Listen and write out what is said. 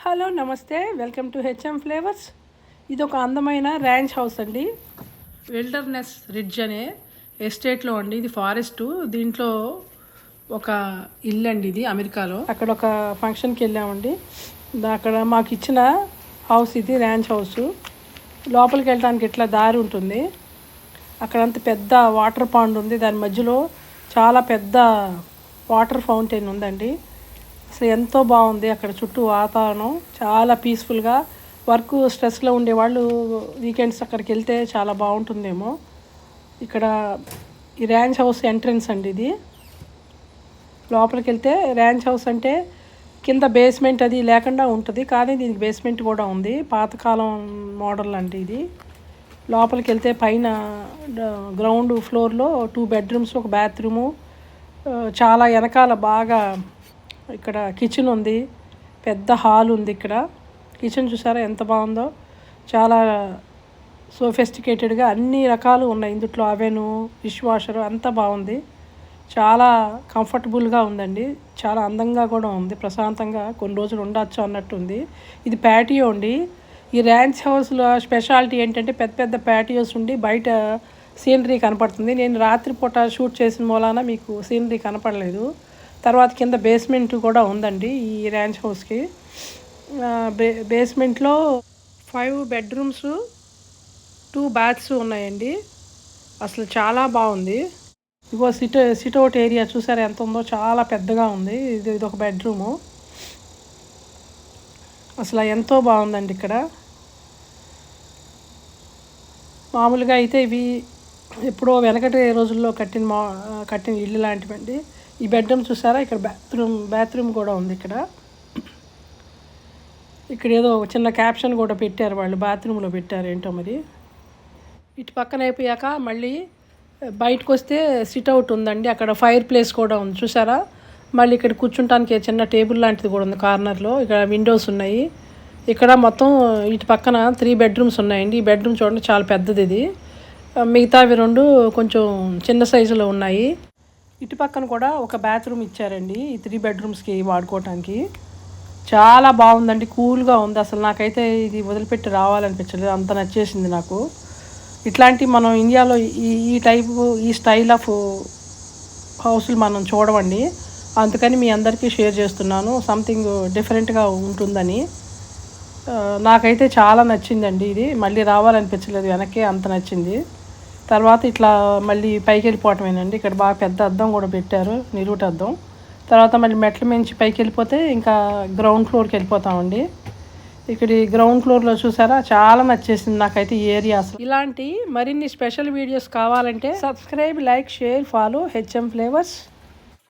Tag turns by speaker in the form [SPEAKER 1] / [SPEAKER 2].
[SPEAKER 1] Hello నమస్తే, welcome to HM flavours. ఇది ఒక అందమైన ర్యాంచ్ హౌస్ అండి. విల్డర్నెస్ రిడ్జ్ అనే ఎస్టేట్లో అండి. ఇది ఫారెస్ట్. దీంట్లో ఒక ఇల్లు అండి, ఇది అమెరికాలో. అక్కడ ఒక ఫంక్షన్కి వెళ్ళామండి. అక్కడ మాకు ఇచ్చిన హౌస్ ఇది, ర్యాంచ్ హౌస్. లోపలికి వెళ్ళడానికి ఇట్లా దారి ఉంటుంది. అక్కడంత పెద్ద వాటర్ పాండ్ ఉంది, దాని మధ్యలో చాలా పెద్ద వాటర్ ఫౌంటైన్ ఉందండి. అసలు ఎంతో బాగుంది. అక్కడ చుట్టూ వాతావరణం చాలా పీస్ఫుల్గా. వర్క్ స్ట్రెస్లో ఉండేవాళ్ళు వీకెండ్స్ అక్కడికి వెళ్తే చాలా బాగుంటుందేమో. ఇక్కడ ఈ ర్యాంచ్ హౌస్ ఎంట్రన్స్ అండి ఇది. లోపలికి వెళ్తే ర్యాంచ్ హౌస్ అంటే కింద బేస్మెంట్ అది లేకుండా ఉంటుంది, కానీ దీనికి బేస్మెంట్ కూడా ఉంది. పాతకాలం మోడల్ అండి ఇది. లోపలికి వెళ్తే పైన గ్రౌండ్ ఫ్లోర్లో 2 బెడ్రూమ్స్, ఒక బాత్రూము, చాలా వెనకాల బాగా ఇక్కడ కిచెన్ ఉంది, పెద్ద హాల్ ఉంది. ఇక్కడ కిచెన్ చూసారా ఎంత బాగుందో, చాలా సోఫిస్టికేటెడ్గా అన్ని రకాలు ఉన్నాయి ఇందులో. అవెను, డిష్ వాషరు అంతా బాగుంది. చాలా కంఫర్టబుల్గా ఉందండి, చాలా అందంగా కూడా ఉంది. ప్రశాంతంగా కొన్ని రోజులు ఉండొచ్చు అన్నట్టుంది. ఇది ప్యాటియో అండి. ఈ ర్యాంచ్ హౌస్లో స్పెషాలిటీ ఏంటంటే పెద్ద పెద్ద ప్యాటియోస్ ఉండి బయట సీనరీ కనపడుతుంది. నేను రాత్రిపూట షూట్ చేసిన మూలాన మీకు సీనరీ కనపడలేదు. తర్వాత కింద బేస్మెంట్ కూడా ఉందండి ఈ ర్యాంచ్ హౌస్కి. బేస్మెంట్లో 5 బెడ్రూమ్స్, 2 బాత్స్ ఉన్నాయండి. అసలు చాలా బాగుంది. ఇగో సిట్అవుట్ ఏరియా చూసారా ఎంత ఉందో, చాలా పెద్దగా ఉంది. ఇది ఒక బెడ్రూము. అసలు ఎంతో బాగుందండి ఇక్కడ. మామూలుగా అయితే ఇవి ఎప్పుడో వెనకటి రోజుల్లో కట్టిన ఇల్లు లాంటివండి. ఈ బెడ్రూమ్ చూసారా, ఇక్కడ బాత్రూమ్ కూడా ఉంది. ఇక్కడ ఏదో చిన్న క్యాప్షన్ కూడా పెట్టారు, వాళ్ళు బాత్రూంలో పెట్టారు ఏంటో మరి. ఇటు పక్కన అయిపోయాక మళ్ళీ బయటకు వస్తే సిట్అవుట్ ఉందండి. అక్కడ ఫైర్ ప్లేస్ కూడా ఉంది చూసారా. మళ్ళీ ఇక్కడ కూర్చుంటానికి చిన్న టేబుల్ లాంటిది కూడా ఉంది కార్నర్లో. ఇక్కడ విండోస్ ఉన్నాయి. ఇక్కడ మొత్తం ఇటు పక్కన 3 బెడ్రూమ్స్ ఉన్నాయండి. ఈ బెడ్రూమ్ చూడండి చాలా పెద్దది ఇది. మిగతావి 2 కొంచెం చిన్న సైజులో ఉన్నాయి. ఇటు పక్కన కూడా ఒక బాత్రూమ్ ఇచ్చారండి ఈ 3 బెడ్రూమ్స్కి వాడుకోవటానికి. చాలా బాగుందండి, కూల్గా ఉంది. అసలు నాకైతే ఇది వదిలిపెట్టి రావాలనిపించలేదు, అంత నచ్చేసింది నాకు. ఇట్లాంటి మనం ఇండియాలో ఈ టైపు, ఈ స్టైల్ ఆఫ్ హౌస్లు మనం చూడమండి. అందుకని మీ అందరికీ షేర్ చేస్తున్నాను, సంథింగ్ డిఫరెంట్గా ఉంటుందని. నాకైతే చాలా నచ్చిందండి ఇది. మళ్ళీ రావాలనిపించలేదు వెనక్కి, అంత నచ్చింది. తర్వాత ఇట్లా మళ్ళీ పైకి వెళ్ళిపోవటమేనండి. ఇక్కడ బాగా పెద్ద అద్దం కూడా పెట్టారు, నిలువుట అద్దం. తర్వాత మళ్ళీ మెట్ల మించి పైకి వెళ్ళిపోతే ఇంకా గ్రౌండ్ ఫ్లోర్కి వెళ్ళిపోతామండి. ఇక్కడ గ్రౌండ్ ఫ్లోర్లో చూసారా, చాలా నచ్చేసింది నాకైతే ఈ ఏరియా. ఇలాంటి మరిన్ని స్పెషల్ వీడియోస్ కావాలంటే subscribe, like, share, follow HM flavours.